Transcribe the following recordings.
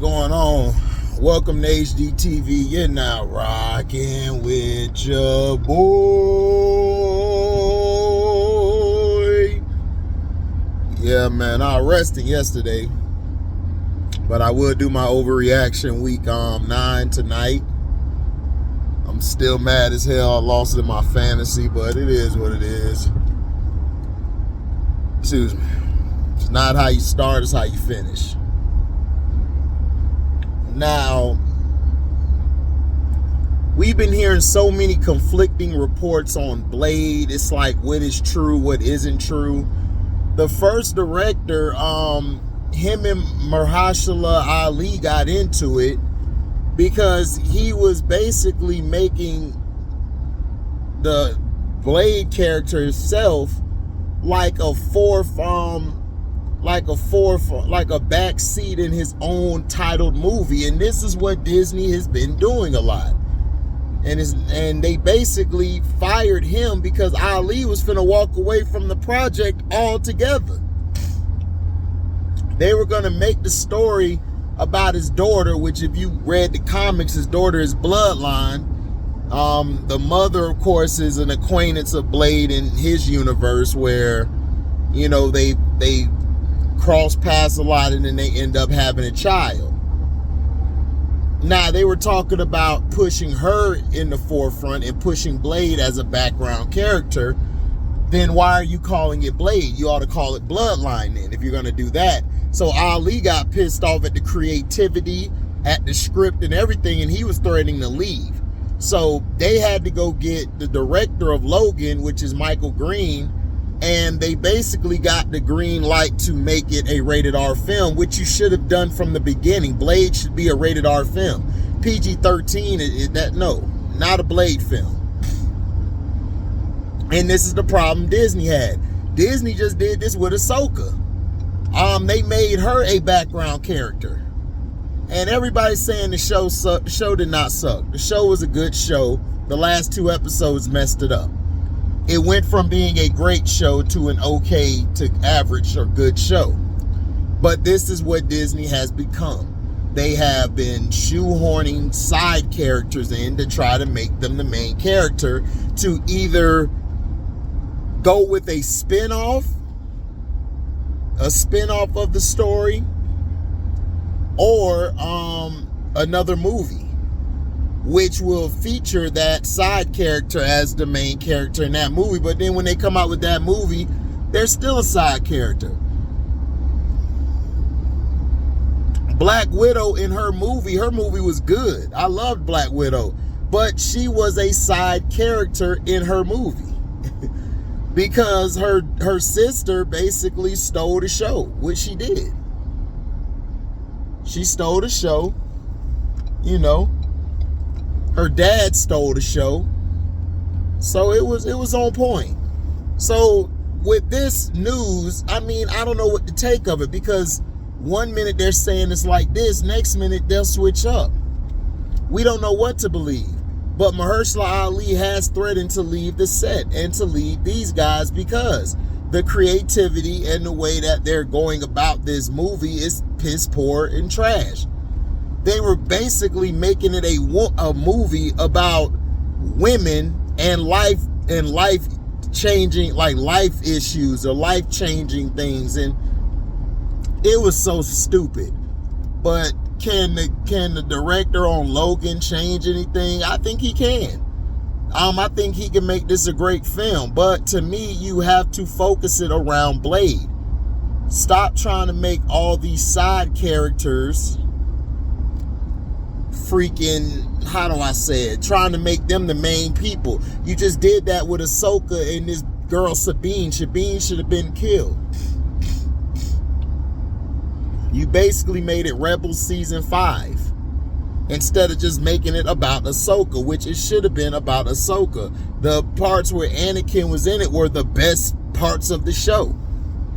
going on? Welcome to HDiiTV. You're now rocking with your boy. Yeah, man, I rested yesterday, but I will do my overreaction week 9 tonight. I'm still mad as hell. I lost it in my fantasy, but it is what it is. Excuse me. It's not how you start, it's how you finish. Now, we've been hearing so many conflicting reports on Blade. It's like, what is true, what isn't true. The first director, him and Mahershalaali got into it because he was basically making the Blade character himself like a back seat in his own titled movie. And this is what Disney has been doing a lot. And they basically fired him because Ali was finna walk away from the project altogether. They were gonna make the story about his daughter, which if you read the comics, his daughter is Bloodline. The mother, of course, is an acquaintance of Blade in his universe where, you know, they cross paths a lot and then they end up having a child. Now, they were talking about pushing her in the forefront and pushing Blade as a background character. Then why are you calling it Blade? You ought to call it Bloodline then, if you're going to do that. So Ali got pissed off at the creativity, at the script and everything, and he was threatening to leave. So they had to go get the director of Logan, which is Michael Green, and they basically got the green light to make it a rated R film, which you should have done from the beginning. Blade should be a rated R film. PG-13 is that, no, not a Blade film. And this is the problem Disney had. Disney just did this with Ahsoka. They made her a background character. And everybody's saying the show did not suck. The show was a good show. The last 2 episodes messed it up. It went from being a great show to an okay to average or good show. But this is what Disney has become. They have been shoehorning side characters in to try to make them the main character, to either go with a spin-off of the story, or another movie which will feature that side character as the main character in that movie. But then when they come out with that movie, they're still a side character. Black Widow in her movie was good. I loved Black Widow, but she was a side character in her movie because her sister basically stole the show, which she did. She stole the show, you know. Her dad stole the show. So it was on point. So with this news, I mean, I don't know what to take of it, because one minute they're saying it's like this, next minute they'll switch up. We don't know what to believe. But Mahershalaali has threatened to leave the set and to leave these guys because the creativity and the way that they're going about this movie is piss poor and trash. They were basically making it a movie about women and life changing, like life issues or life changing things, and it was so stupid. But can the director on Logan change anything? I think he can. I think he can make this a great film. But to me, you have to focus it around Blade. Stop trying to make all these side characters freaking, how do I say it, trying to make them the main people. You just did that with Ahsoka and this girl Sabine. Sabine should have been killed. You basically made it Rebels season 5 instead of just making it about Ahsoka, which it should have been about Ahsoka. The parts where Anakin was in it were the best parts of the show.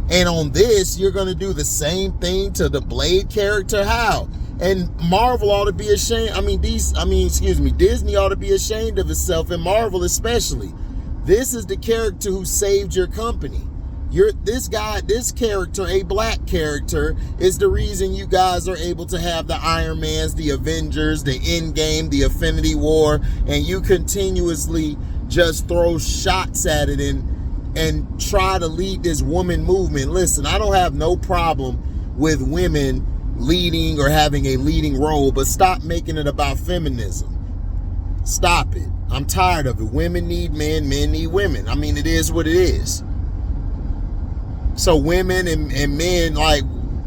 And on this, you're going to do the same thing to the Blade character? How? And Marvel ought to be ashamed. Disney ought to be ashamed of itself, and Marvel especially. This is the character who saved your company. This character, a black character, is the reason you guys are able to have the Iron Mans, the Avengers, the Endgame, the Infinity War, and you continuously just throw shots at it and try to lead this woman movement. Listen, I don't have no problem with women leading or having a leading role, but stop making it about feminism. Stop it. I'm tired of it. Women need men, men need women. I mean, it is what it is. So women and men, like,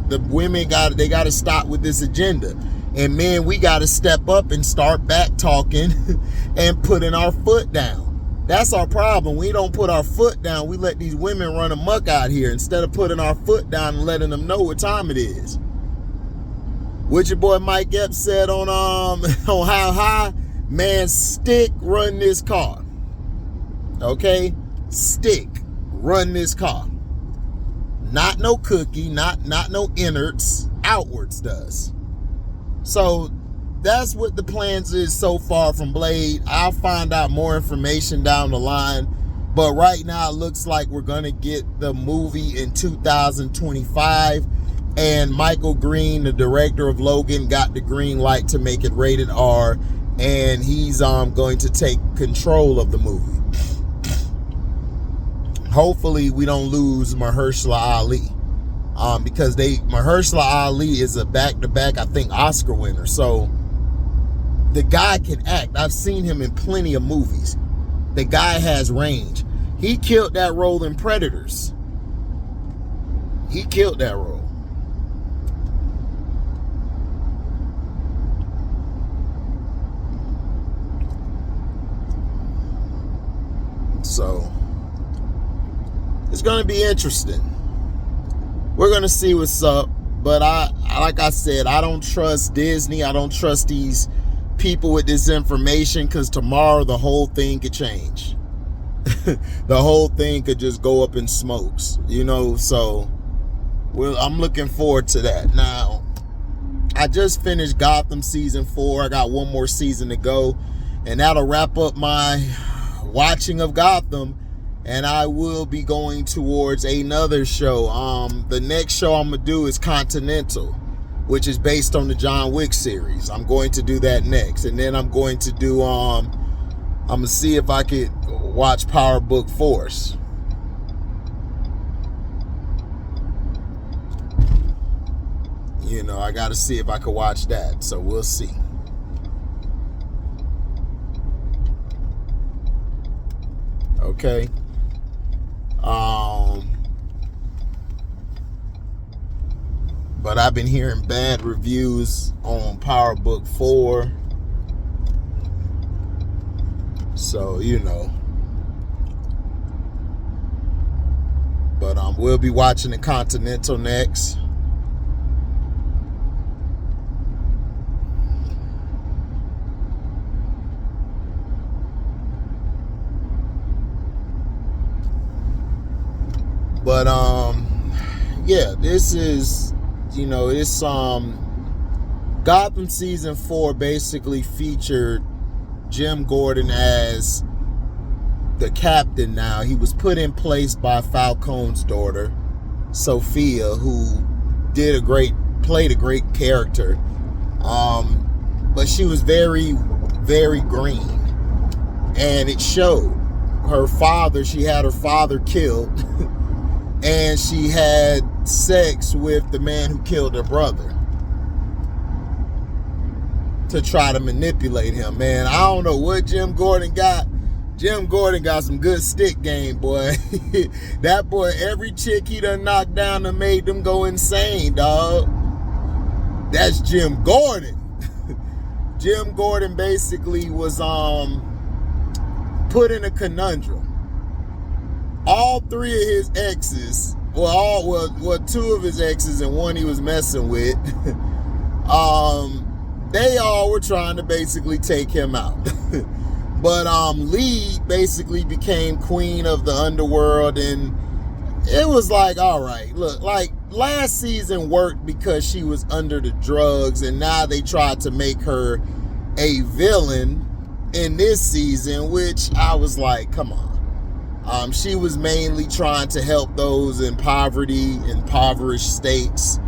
the women got to stop with this agenda. And men, we got to step up and start back talking and putting our foot down. That's our problem. We don't put our foot down. We let these women run amok out here instead of putting our foot down and letting them know what time it is. What your boy Mike Epps said on How High, man, stick, run this car. Okay? Stick, run this car. Not no cookie, not no innards, outwards does. So that's what the plans is so far from Blade. I'll find out more information down the line. But right now it looks like we're going to get the movie in 2025. And Michael Green, the director of Logan, got the green light to make it rated R. And he's going to take control of the movie. Hopefully we don't lose Mahershalaali, because Mahershala Ali is a back-to-back, I think, Oscar winner. So the guy can act. I've seen him in plenty of movies. The guy has range. He killed that role in Predators. He killed that role. So it's going to be interesting. We're going to see what's up. But like I said, I don't trust Disney. I don't trust these people with this information, because tomorrow the whole thing could change. The whole thing could just go up in smokes, you know. So I'm looking forward to that. Now, I just finished Gotham season 4. I got one more season to go, and that'll wrap up my watching of Gotham. And I will be going towards another show. The next show I'm going to do is Continental, which is based on the John Wick series. I'm going to do that next. And then I'm going to do, I'm going to see if I could watch Power Book Force. You know, I got to see if I could watch that. So we'll see. Okay. But I've been hearing bad reviews on Power Book 4. So, you know. But we'll be watching the Continental next. But yeah, this is, you know, it's Gotham season 4 basically featured Jim Gordon as the captain. Now, he was put in place by Falcone's daughter, Sophia, who played a great character. But she was very, very green, and it showed. She had her father killed. And she had sex with the man who killed her brother to try to manipulate him. Man, I don't know what Jim Gordon got. Jim Gordon got some good stick game, boy. That boy, every chick he done knocked down and made them go insane, dog. That's Jim Gordon. Jim Gordon basically was put in a conundrum. All 3 of his exes, two of his exes and one he was messing with, they all were trying to basically take him out. But Lee basically became queen of the underworld, and it was like, all right, look, like last season worked because she was under the drugs, and now they tried to make her a villain in this season, which I was like, come on. She was mainly trying to help those in poverty, impoverished states,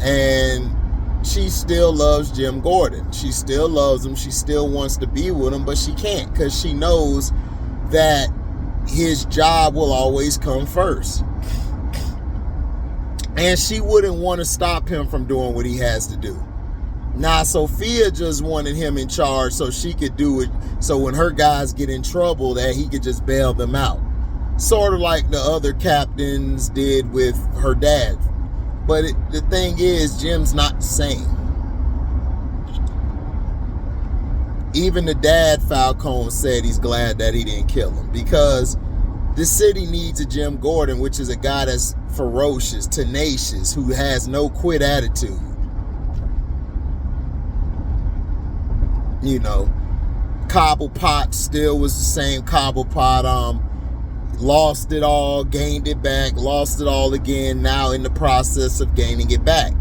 and she still loves Jim Gordon. She still loves him. She still wants to be with him, but she can't because she knows that his job will always come first. And she wouldn't want to stop him from doing what he has to do. Now, Sophia just wanted him in charge so she could do it, so when her guys get in trouble that he could just bail them out. Sort of like the other captains did with her dad. But the thing is, Jim's not the same. Even the dad, Falcone, said he's glad that he didn't kill him because the city needs a Jim Gordon, which is a guy that's ferocious, tenacious, who has no quit attitude. You know, Cobblepot still was the same Cobblepot. Lost it all, gained it back, lost it all again, now in the process of gaining it back.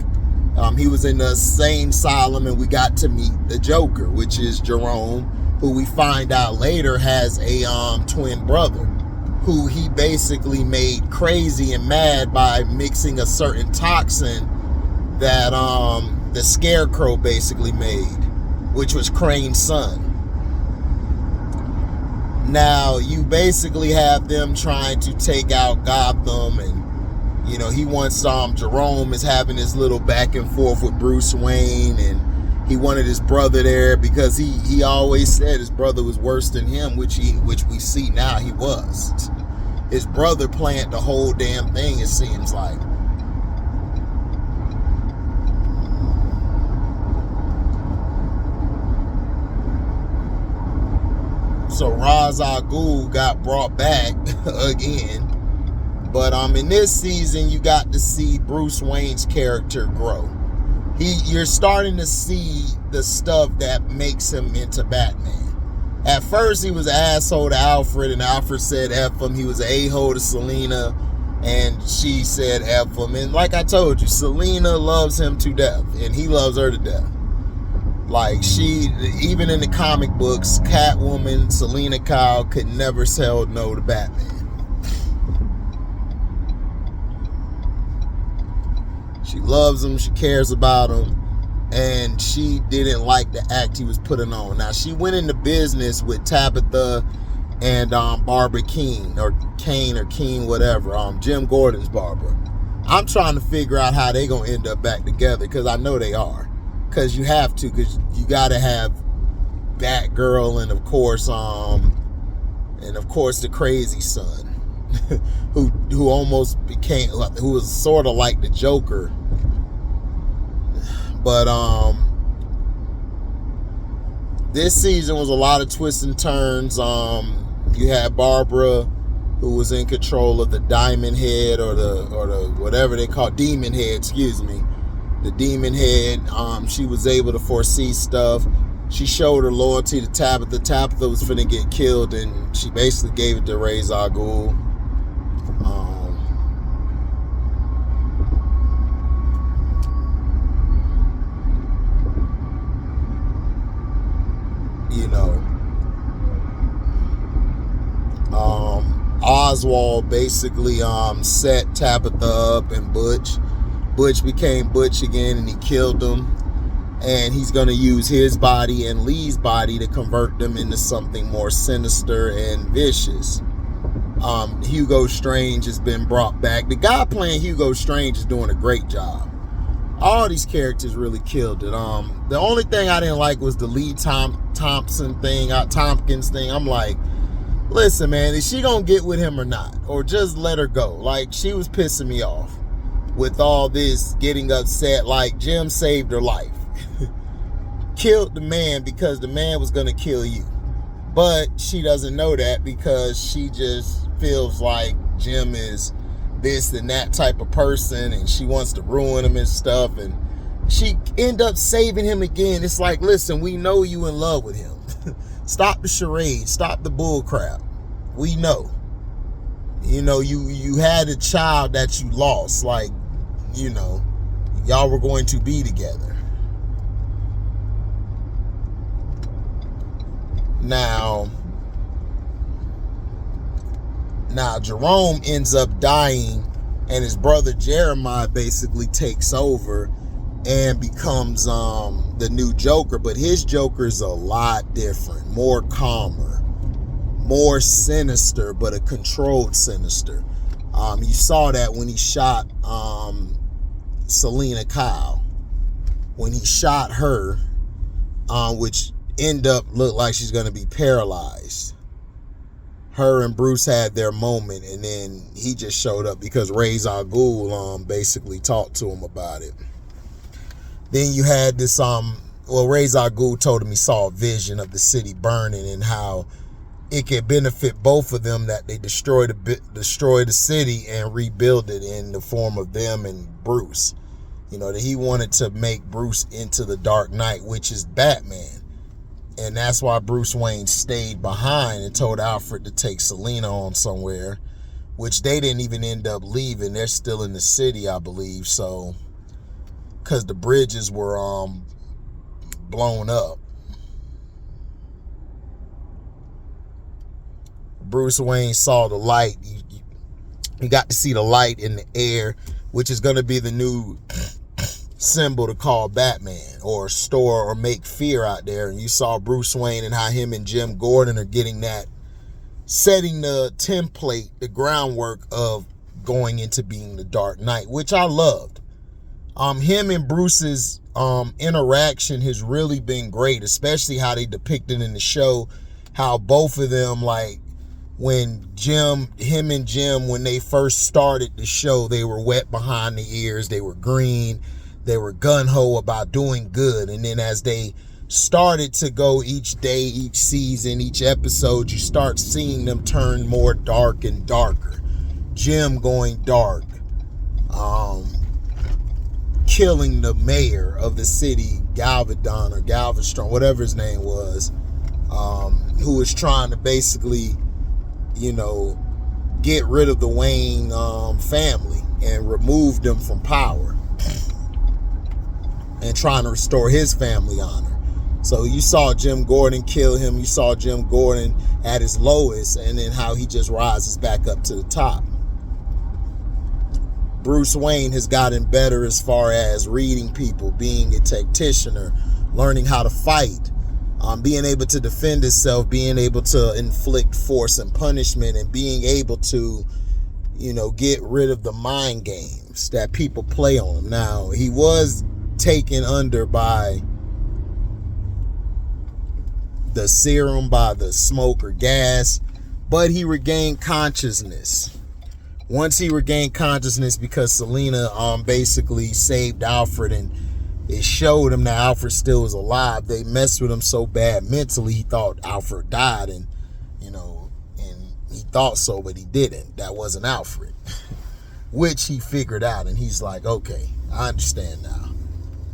He was in the same asylum, and we got to meet the Joker, which is Jerome, who we find out later has a twin brother, who he basically made crazy and mad by mixing a certain toxin that the Scarecrow basically made, which was Crane's son. Now, you basically have them trying to take out Gotham, and, you know, he wants, Jerome is having this little back and forth with Bruce Wayne, and he wanted his brother there because he always said his brother was worse than him, which we see now he was. His brother planned the whole damn thing, it seems like. So Ra's al Ghul got brought back again. But in this season, you got to see Bruce Wayne's character grow. You're starting to see the stuff that makes him into Batman. At first, he was an asshole to Alfred, and Alfred said F him. He was an a-hole to Selina, and she said F him. And like I told you, Selina loves him to death, and he loves her to death. Like, even in the comic books, Catwoman, Selina Kyle could never tell no to Batman. She loves him, she cares about him, and she didn't like the act he was putting on. Now, she went into business with Tabitha and Barbara Keene, or Kane or Keene, whatever, Jim Gordon's Barbara. I'm trying to figure out how they gonna end up back together, because I know they are. Because you have to, because you gotta have Batgirl and of course the crazy son who almost became, who was sort of like the Joker. But this season was a lot of twists and turns. You had Barbara, who was in control of the Diamond Head, or the whatever they call Demon Head, excuse me. The Demon Head. She was able to foresee stuff. She showed her loyalty to Tabitha. Tabitha was finna get killed, and she basically gave it to Ra's al Ghul. You know, Oswald basically set Tabitha up, and Butch became Butch again, and he killed him. And he's going to use his body and Lee's body to convert them into something more sinister and vicious. Hugo Strange has been brought back. The guy playing Hugo Strange is doing a great job. All these characters really killed it. The only thing I didn't like was the Lee Tompkins thing. I'm like, listen, man, is she going to get with him or not? Or just let her go? Like, she was pissing me off with all this getting upset. Like, Jim saved her life. Killed the man because the man was going to kill you. But she doesn't know that, because she just feels like Jim is this and that type of person, and she wants to ruin him and stuff, and she end up saving him again. It's like, listen, we know you in love with him. Stop the charade. Stop the bull crap. We know. You know, you had a child that you lost. Like, you know, y'all were going to be together. Now, Jerome ends up dying, and his brother Jeremiah basically takes over and becomes the new Joker. But his Joker's a lot different, more calmer, more sinister, but a controlled sinister. You saw that when he shot Selena Kyle. When he shot her, which end up look like she's going to be paralyzed. Her and Bruce had their moment, and then he just showed up because Ra's al Ghul basically talked to him about it. Then you had this Ra's al Ghul told him he saw a vision of the city burning and how it could benefit both of them, that they destroy the city and rebuild it in the form of them and Bruce. You know, that he wanted to make Bruce into the Dark Knight, which is Batman. And that's why Bruce Wayne stayed behind and told Alfred to take Selena on somewhere, which they didn't even end up leaving. They're still in the city, I believe. So, because the bridges were blown up. Bruce Wayne saw the light. You got to see the light in the air, which is going to be the new symbol to call Batman, or store or make fear out there. And you saw Bruce Wayne and how him and Jim Gordon are getting that, setting the template, the groundwork of going into being the Dark Knight, which I loved. Him and Bruce's interaction has really been great, especially how they depicted in the show how both of them, like, when him and Jim, when they first started the show, they were wet behind the ears, they were green, they were gun-ho about doing good. And then as they started to go each day, each season, each episode, you start seeing them turn more dark and darker. Jim going dark, killing the mayor of the city, Galveston, whatever his name was, who was trying to basically, get rid of the Wayne family and remove them from power, and trying to restore his family honor. So you saw Jim Gordon kill him. You saw Jim Gordon at his lowest, and then how he just rises back up to the top. Bruce Wayne has gotten better as far as reading people, being a tacticianer, learning how to fight, being able to defend himself, being able to inflict force and punishment, and being able to, get rid of the mind games that people play on him. Now, he was taken under by the serum, by the smoke or gas, but he regained consciousness. Once he regained consciousness, because Selena basically saved Alfred, and it showed him that Alfred still was alive. They messed with him so bad mentally, he thought Alfred died, and he thought so, but he didn't. That wasn't Alfred, which he figured out, and he's like, okay, I understand now.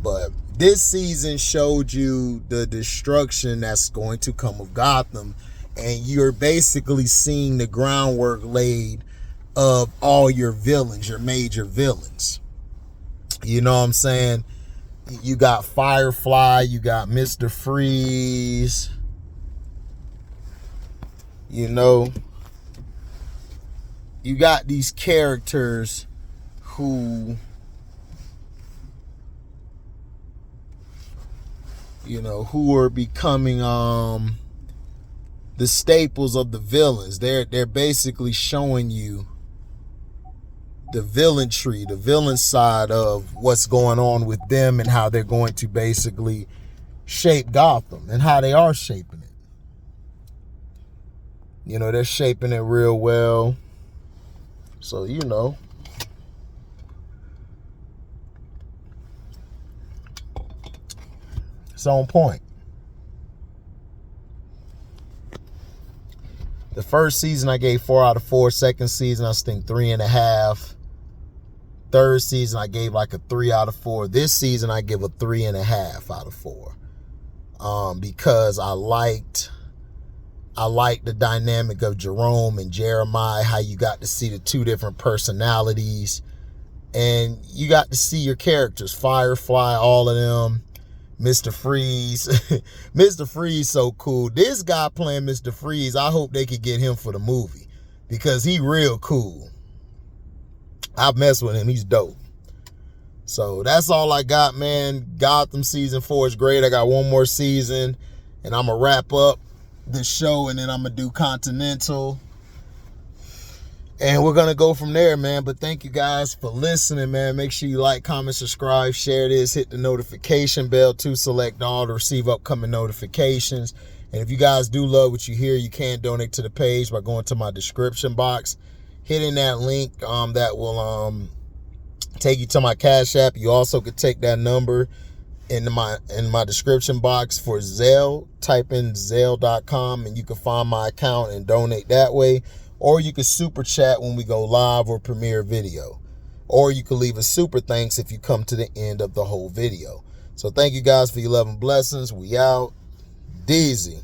But this season showed you the destruction that's going to come of Gotham, and you're basically seeing the groundwork laid of all your villains, your major villains. You know what I'm saying? You got Firefly, you got Mr. Freeze, you got these characters who, who are becoming the staples of the villains. They're basically showing you the villain tree, the villain side of what's going on with them, and how they're going to basically shape Gotham, and how they are shaping it. They're shaping it real well. So, it's on point. The first season I gave 4 out of 4. Second season I think 3.5. Third season I gave like a 3 out of 4. This season I give a 3.5 out of 4. Because I liked the dynamic of Jerome and Jeremiah, how you got to see the two different personalities, and you got to see your characters, Firefly, all of them, Mr. Freeze. Mr. Freeze so cool. This guy playing Mr. Freeze, I hope they could get him for the movie, because he real cool. I mess with him. He's dope. So that's all I got, man. Gotham season 4 is great. I got one more season, and I'm going to wrap up the show, and then I'm going to do Continental. And we're going to go from there, man. But thank you guys for listening, man. Make sure you like, comment, subscribe, share this, hit the notification bell to select all to receive upcoming notifications. And if you guys do love what you hear, you can donate to the page by going to my description box, hitting that link that will take you to my Cash App. You also could take that number in my description box for Zelle. Type in zelle.com and you can find my account and donate that way. Or you can super chat when we go live or premiere video. Or you can leave a super thanks if you come to the end of the whole video. So thank you guys for your love and blessings. We out. Deezy.